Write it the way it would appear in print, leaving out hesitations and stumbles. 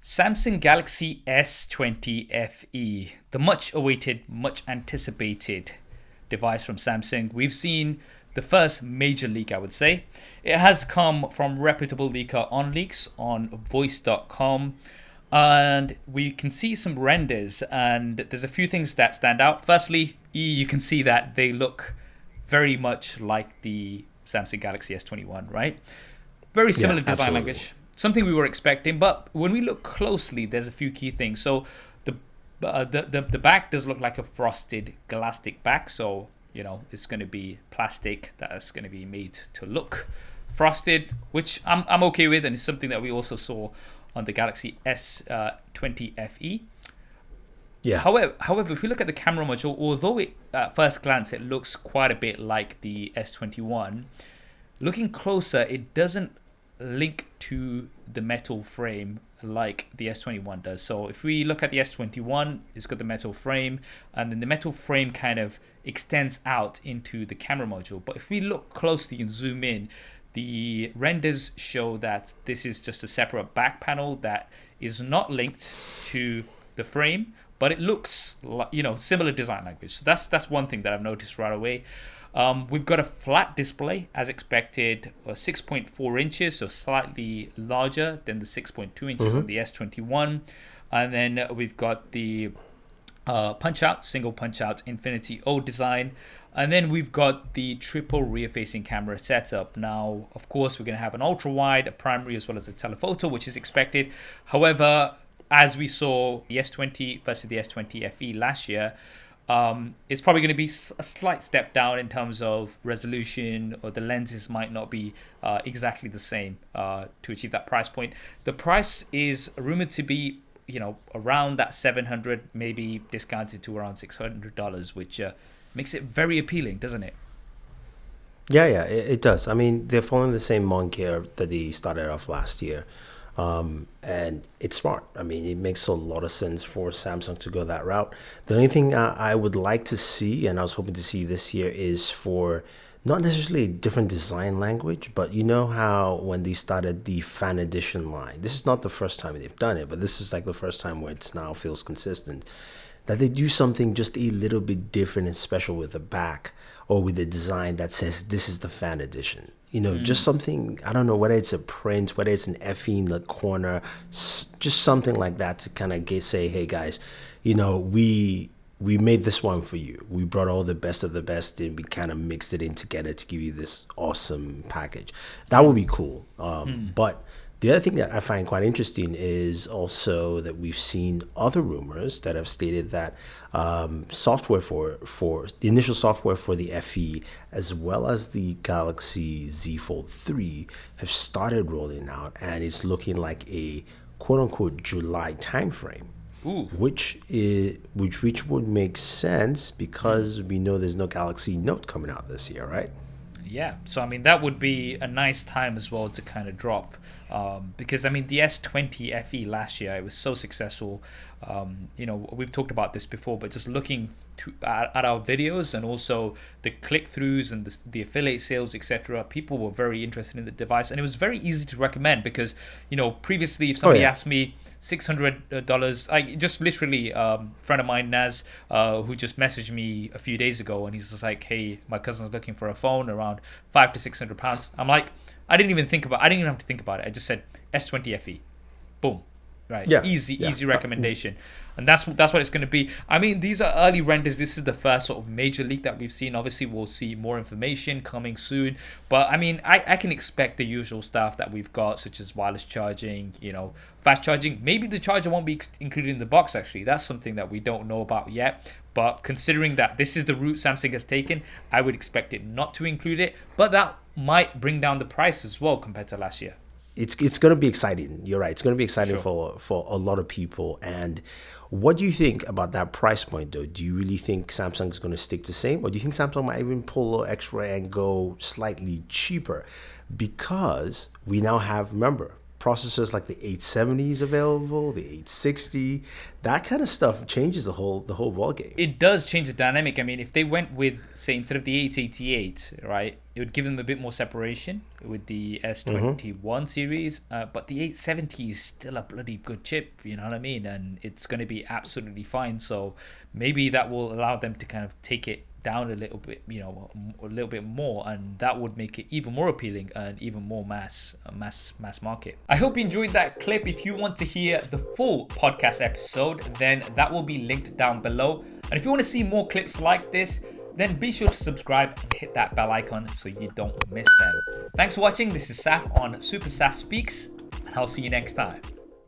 Samsung Galaxy S20 FE, the much awaited, much anticipated device from Samsung. We've seen the first major leak, I would say. It has come from reputable leaker OnLeaks on voice.com, and we can see some renders, and there's a few things that stand out. Firstly, you can see that they look very much like the Samsung Galaxy S21, right? Very similar design language. Something we were expecting, but when we look closely, there's a few key things. So the back does look like a frosted galactic back. So it's going to be plastic that's going to be made to look frosted, which I'm okay with, and it's something that we also saw on the Galaxy S20 FE. Yeah. However, if we look at the camera module, although at first glance it looks quite a bit like the S21, looking closer, it doesn't link to the metal frame like the S21 does. So if we look at the S21, it's got the metal frame, and then the metal frame kind of extends out into the camera module. But if we look closely and zoom in, the renders show that this is just a separate back panel that is not linked to the frame, but it looks like, similar design language. So that's one thing that I've noticed right away. We've got a flat display as expected, 6.4 inches, so slightly larger than the 6.2 inches on the S21. And then we've got the single punch out Infinity O design. And then we've got the triple rear facing camera setup. Now, of course, we're going to have an ultra wide, a primary, as well as a telephoto, which is expected. However, as we saw the S20 versus the S20 FE last year, it's probably going to be a slight step down in terms of resolution, or the lenses might not be exactly the same to achieve that price point. The price is rumored to be, around that $700, maybe discounted to around $600, which makes it very appealing, doesn't it? Yeah, it does. I mean, they're following the same monk that they started off last year. And it's smart. I mean, it makes a lot of sense for Samsung to go that route. The only thing I would like to see, and I was hoping to see this year, is for not necessarily a different design language, but you know how when they started the fan edition line, this is not the first time they've done it, but this is like the first time where it's now feels consistent, that they do something just a little bit different and special with the back or with the design that says this is the fan edition. Just something, I don't know, whether it's a print, whether it's an FE in the corner, just something like that to kind of say, hey guys, we made this one for you. We brought all the best of the best and we kind of mixed it in together to give you this awesome package. That would be cool. But the other thing that I find quite interesting is also that we've seen other rumors that have stated that software for the initial software for the FE as well as the Galaxy Z Fold 3 have started rolling out, and it's looking like a quote unquote July timeframe. Ooh. Which would make sense because we know there's no Galaxy Note coming out this year, right? Yeah, so I mean that would be a nice time as well to kind of drop, because I mean the S20 FE last year, it was so successful. We've talked about this before, but just looking at our videos and also the click-throughs and the affiliate sales, etc., people were very interested in the device, and it was very easy to recommend because previously if somebody asked me $600, I just literally friend of mine, Naz, who just messaged me a few days ago, and he's just like, hey, my cousin's looking for a phone around £500 to £600. I'm like, I didn't even have to think about it. I just said S20 FE, boom, right? Yeah, easy recommendation. And that's what it's going to be. I mean, these are early renders. This is the first sort of major leak that we've seen. Obviously, we'll see more information coming soon. But I mean, I can expect the usual stuff that we've got, such as wireless charging, fast charging. Maybe the charger won't be included in the box, actually. That's something that we don't know about yet. But considering that this is the route Samsung has taken, I would expect it not to include it. But that might bring down the price as well compared to last year. It's going to be exciting. You're right. It's going to be exciting for a lot of people. And what do you think about that price point, though? Do you really think Samsung is going to stick the same? Or do you think Samsung might even pull a little extra and go slightly cheaper? Because we now have, remember, processors like the 870 is available, the 860. That kind of stuff changes the whole ball game. It does change the dynamic. I mean, if they went with, say, instead of the 888, right, it would give them a bit more separation with the S21 series. But the 870 is still a bloody good chip, you know what I mean? And it's going to be absolutely fine. So maybe that will allow them to kind of take it down a little bit, you know, a little bit more, and that would make it even more appealing and even more mass market. I hope you enjoyed that clip. If you want to hear the full podcast episode, then that will be linked down below. And if you want to see more clips like this, then be sure to subscribe and hit that bell icon so you don't miss them. Thanks for watching. This is Saf on SuperSaf Speaks, and I'll see you next time.